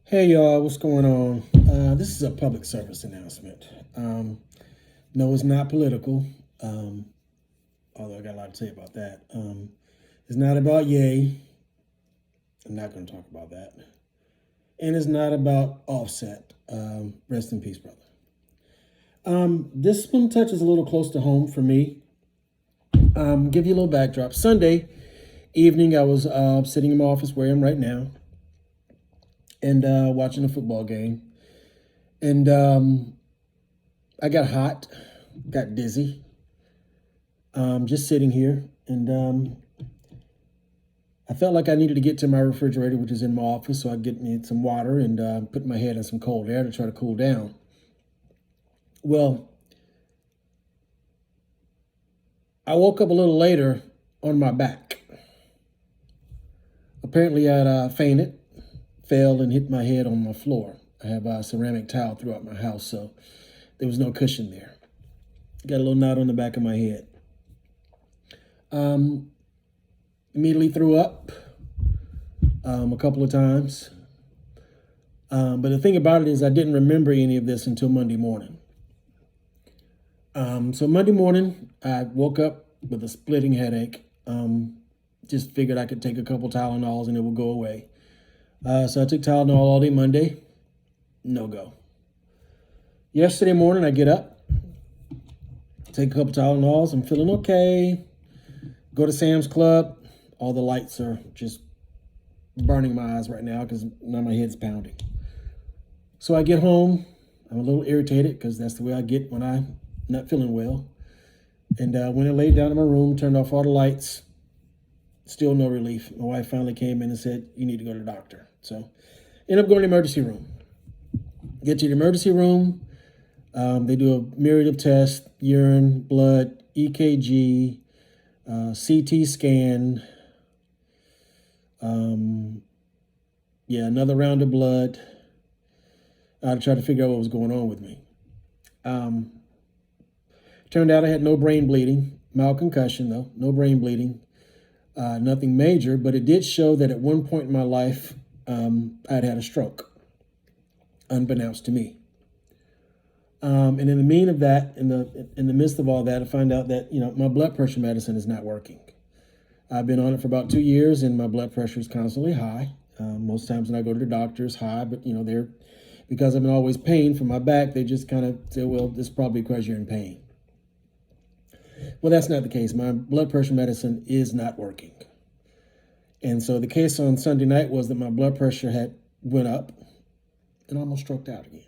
Hey y'all, what's going on? This is a public service announcement. No, it's not political, um, although I got a lot to say about that. It's not about Yay. I'm not going to talk about that. And it's not about Offset. Rest in peace, brother. This one touches a little close to home for me. Give you a little backdrop. Sunday evening, I was sitting in my office where I am right now and watching a football game. And I got hot, got dizzy, just sitting here, and I felt like I needed to get to my refrigerator, which is in my office, so I get me some water and put my head in some cold air to try to cool down. Well, I woke up a little later on my back. Apparently, I'd fainted, fell, and hit my head on my floor. I have a ceramic tile throughout my house, so there was no cushion there. Got a little knot on the back of my head. Immediately threw up a couple of times. But the thing about it is I didn't remember any of this until Monday morning. So Monday morning, I woke up with a splitting headache. Just figured I could take a couple Tylenols and it would go away. So I took Tylenol all day Monday. No go. Yesterday morning, I get up, take a couple Tylenols. I'm feeling okay. Go to Sam's Club. All the lights are just burning my eyes right now because now my head's pounding. So I get home. I'm a little irritated because that's the way I get when I'm not feeling well. And when I laid down in my room, turned off all the lights, still no relief. My wife finally came in and said, "You need to go to the doctor." So end up going to the emergency room. Get to the emergency room. They do a myriad of tests: urine, blood, EKG, CT scan. Another round of blood to try to figure out what was going on with me. Turned out I had no brain bleeding, mild concussion though, no brain bleeding, nothing major, but it did show that at one point in my life, I'd had a stroke, unbeknownst to me. And in the mean of that, in the midst of all that, I find out that my blood pressure medicine is not working. I've been on it for about 2 years, and my blood pressure is constantly high. Most times when I go to the doctor, it's high, but they're because I'm in always pain from my back. They just kind of say, "Well, this is probably because you're in pain." Well, that's not the case. My blood pressure medicine is not working, and so the case on Sunday night was that my blood pressure had went up, and almost stroked out again.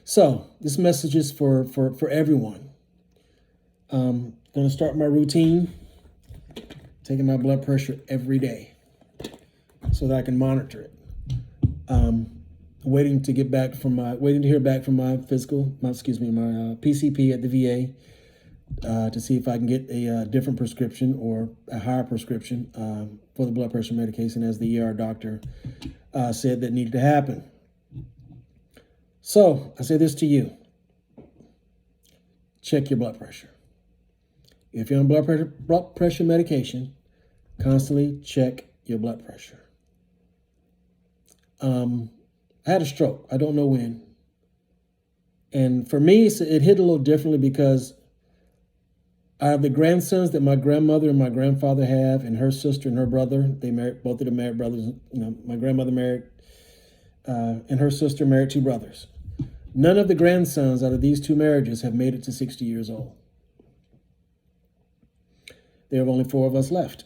So this message is for everyone. Going to start my routine, taking my blood pressure every day so that I can monitor it. Waiting to hear back from my PCP at the VA to see if I can get a different prescription or a higher prescription for the blood pressure medication, as the ER doctor said that needed to happen. So I say this to you: check your blood pressure. If you're on blood pressure medication, constantly check your blood pressure. I had a stroke. I don't know when. And for me, it hit a little differently because I have the grandsons that my grandmother and my grandfather have, and her sister and her brother. They married, both of them married brothers. My grandmother married, and her sister married 2 brothers. None of the grandsons out of these 2 marriages have made it to 60 years old. There are only 4 of us left.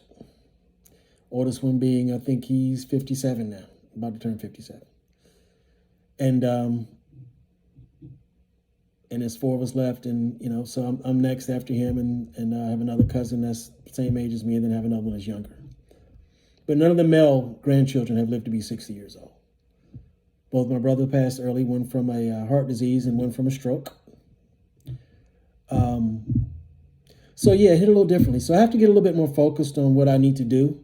Oldest one being, I think he's 57 now, about to turn 57. And there's 4 of us left, and so I'm next after him, and I have another cousin that's the same age as me, and then I have another one that's younger. But none of the male grandchildren have lived to be 60 years old. Both my brother passed early, one from a heart disease and one from a stroke. So yeah, it hit a little differently. So I have to get a little bit more focused on what I need to do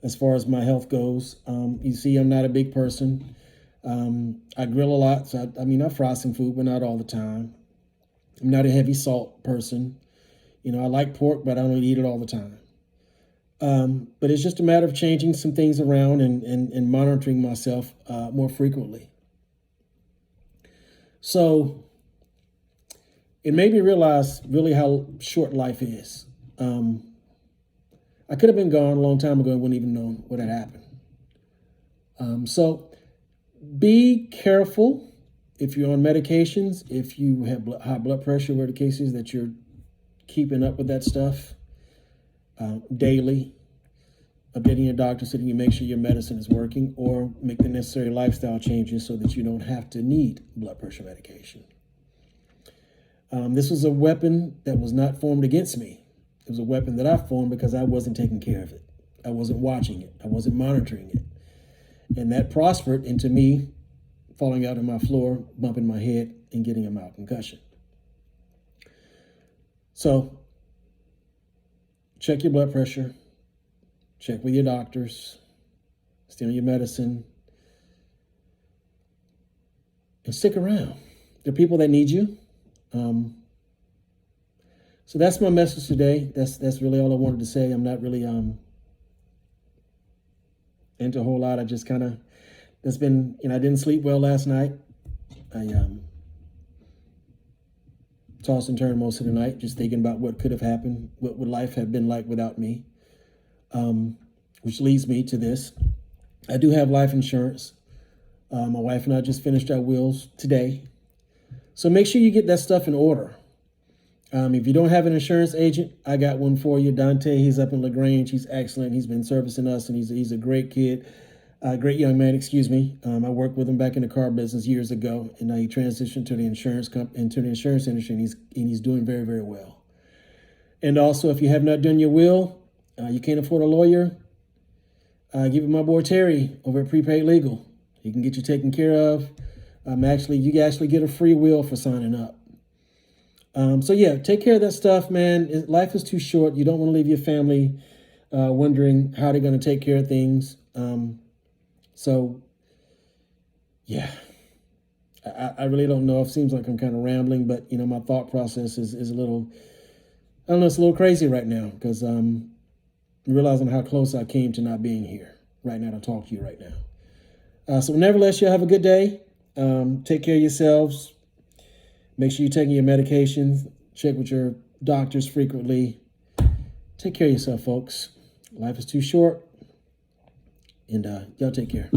as far as my health goes. You see, I'm not a big person. I grill a lot, so I fry some food, but not all the time. I'm not a heavy salt person. I like pork, but I don't eat it all the time. But it's just a matter of changing some things around and monitoring myself more frequently. So it made me realize really how short life is. I could have been gone a long time ago and wouldn't even know what had happened. So be careful if you're on medications, if you have high blood pressure, where the case is, that you're keeping up with that stuff daily, updating your doctor so that you make sure your medicine is working, or make the necessary lifestyle changes so that you don't have to need blood pressure medication. This was a weapon that was not formed against me. It was a weapon that I formed because I wasn't taking care of it. I wasn't watching it. I wasn't monitoring it. And that prospered into me falling out on my floor, bumping my head, and getting a mild concussion. So check your blood pressure. Check with your doctors. Stay on your medicine. And stick around. There are people that need you. So that's my message today. That's really all I wanted to say. I'm not really into a whole lot. I just kind of, that's been, I didn't sleep well last night. I tossed and turned most of the night, just thinking about what could have happened, what would life have been like without me, which leads me to this. I do have life insurance. My wife and I just finished our wills today. So make sure you get that stuff in order. If you don't have an insurance agent, I got one for you. Dante, he's up in LaGrange. He's excellent. He's been servicing us, and he's a great kid, great young man, excuse me. I worked with him back in the car business years ago, and now he transitioned to the insurance industry, and he's doing very, very well. And also, if you have not done your will, you can't afford a lawyer, give it my boy Terry over at Prepaid Legal. He can get you taken care of. You can actually get a free will for signing up. So yeah, take care of that stuff, man. Life is too short. You don't want to leave your family wondering how they're going to take care of things. So yeah, I really don't know. It seems like I'm kind of rambling, but my thought process is a little, I don't know, it's a little crazy right now because I'm realizing how close I came to not being here right now to talk to you right now. So nevertheless, y'all have a good day. Take care of yourselves. Make sure you're taking your medications. Check with your doctors frequently. Take care of yourself, folks. Life is too short. And y'all take care.